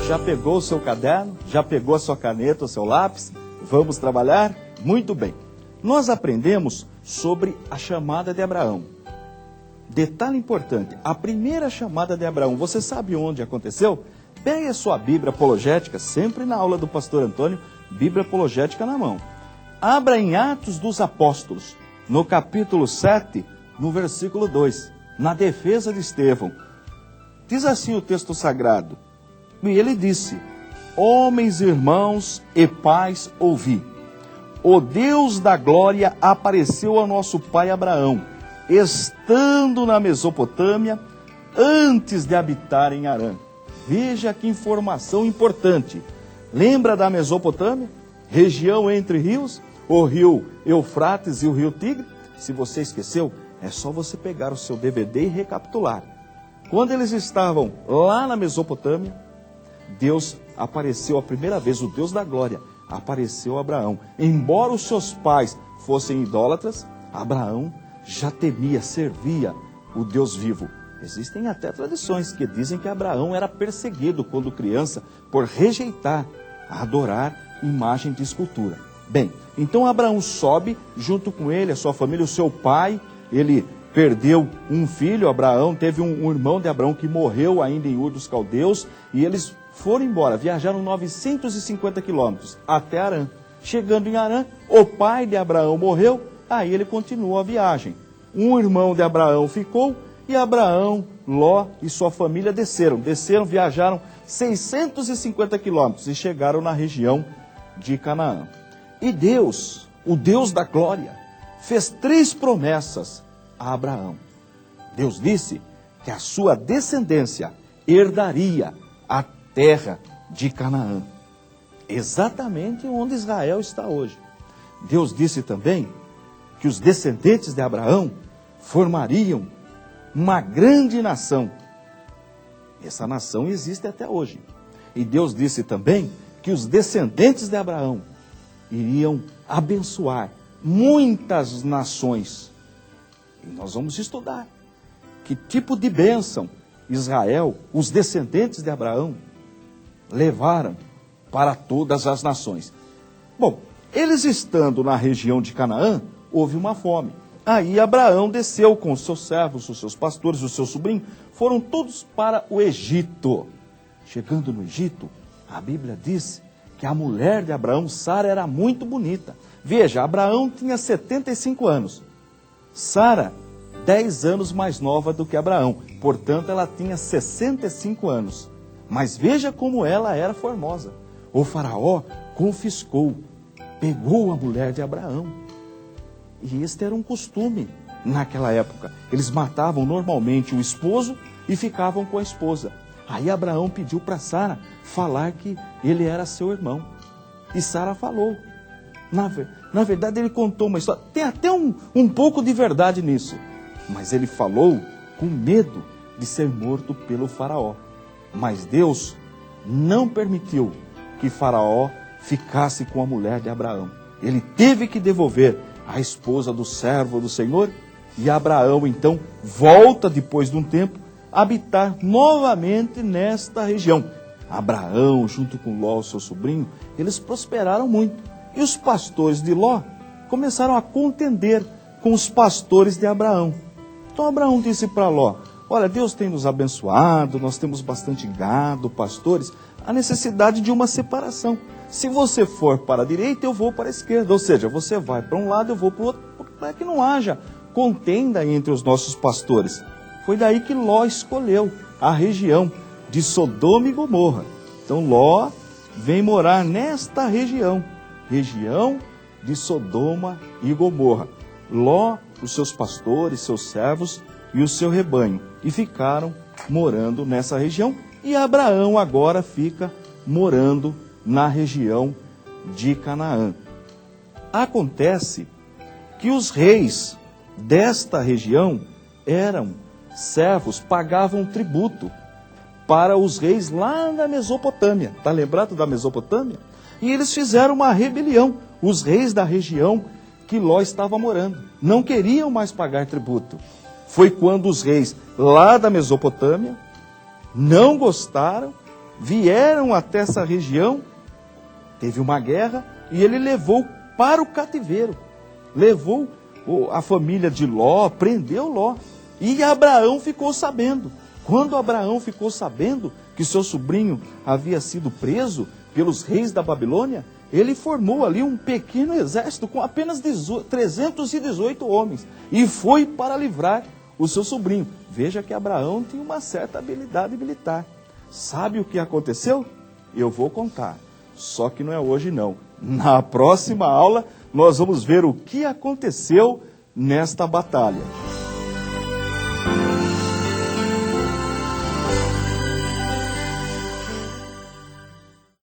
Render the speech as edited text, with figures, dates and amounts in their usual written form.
Já pegou o seu caderno? Já pegou a sua caneta, o seu lápis? Vamos trabalhar? Muito bem. Nós aprendemos sobre a chamada de Abraão. Detalhe importante, a primeira chamada de Abraão, você sabe onde aconteceu? Pegue a sua Bíblia apologética, sempre na aula do pastor Antônio, Bíblia apologética na mão. Abra em Atos dos Apóstolos, no capítulo 7, no versículo 2, na defesa de Estevão. Diz assim o texto sagrado, e ele disse: homens, irmãos e pais, ouvi. O Deus da glória apareceu a nosso pai Abraão, estando na Mesopotâmia, antes de habitar em Harã. Veja que informação importante. Lembra da Mesopotâmia? Região entre rios, o rio Eufrates e o rio Tigre? Se você esqueceu, é só você pegar o seu DVD e recapitular. Quando eles estavam lá na Mesopotâmia, Deus apareceu a primeira vez, o Deus da glória apareceu a Abraão. Embora os seus pais fossem idólatras, Abraão já temia, servia o Deus vivo. Existem até tradições que dizem que Abraão era perseguido quando criança por rejeitar, adorar imagem de escultura. Bem, então Abraão sobe, junto com ele, a sua família, o seu pai. Ele perdeu um filho, Abraão, teve um irmão de Abraão que morreu ainda em Ur dos Caldeus, e eles foram embora, viajaram 950 quilômetros até Harã. Chegando em Harã, o pai de Abraão morreu, aí ele continuou a viagem. Um irmão de Abraão ficou, e Abraão, Ló e sua família desceram, viajaram 650 quilômetros e chegaram na região de Canaã. E Deus, o Deus da glória, fez 3 promessas a Abraão. Deus disse que a sua descendência herdaria a terra de Canaã, exatamente onde Israel está hoje. Deus disse também que os descendentes de Abraão formariam uma grande nação. Essa nação existe até hoje. E Deus disse também que os descendentes de Abraão iriam abençoar muitas nações. E nós vamos estudar que tipo de bênção Israel, os descendentes de Abraão, levaram para todas as nações. Bom, eles estando na região de Canaã, houve uma fome. Aí Abraão desceu com os seus servos, os seus pastores, o seu sobrinho, foram todos para o Egito. Chegando no Egito, a Bíblia diz que a mulher de Abraão, Sara, era muito bonita. Veja, Abraão tinha 75 anos. Sara, 10 anos mais nova do que Abraão. Portanto, ela tinha 65 anos. Mas veja como ela era formosa. O faraó confiscou, pegou a mulher de Abraão. E este era um costume naquela época. Eles matavam normalmente o esposo e ficavam com a esposa. Aí Abraão pediu para Sara falar que ele era seu irmão. E Sara falou. Na verdade, ele contou uma história. Tem até um pouco de verdade nisso. Mas ele falou com medo de ser morto pelo faraó. Mas Deus não permitiu que faraó ficasse com a mulher de Abraão. Ele teve que devolver a esposa do servo do Senhor. E Abraão, então, volta depois de um tempo a habitar novamente nesta região. Abraão, junto com Ló, seu sobrinho, eles prosperaram muito. E os pastores de Ló começaram a contender com os pastores de Abraão. Então Abraão disse para Ló: olha, Deus tem nos abençoado, nós temos bastante gado, pastores, há necessidade de uma separação. Se você for para a direita, eu vou para a esquerda. Ou seja, você vai para um lado, eu vou para o outro, para que não haja contenda entre os nossos pastores. Foi daí que Ló escolheu a região de Sodoma e Gomorra. Então Ló vem morar nesta região de Sodoma e Gomorra. Ló, os seus pastores, seus servos e o seu rebanho. E ficaram morando nessa região. E Abraão agora fica morando na região de Canaã. Acontece que os reis desta região eram servos, pagavam tributo para os reis lá na Mesopotâmia. Está lembrado da Mesopotâmia? E eles fizeram uma rebelião. Os reis da região que Ló estava morando não queriam mais pagar tributo. Foi quando os reis lá da Mesopotâmia não gostaram vieram até essa região, teve uma guerra e ele levou para o cativeiro. Levou a família de Ló, prendeu Ló. E Abraão ficou sabendo. Quando Abraão ficou sabendo que seu sobrinho havia sido preso pelos reis da Babilônia, ele formou ali um pequeno exército com apenas 318 homens e foi para livrar o seu sobrinho. Veja que Abraão tinha uma certa habilidade militar. Sabe o que aconteceu? Eu vou contar, só que não é hoje não. Na próxima aula nós vamos ver o que aconteceu nesta batalha.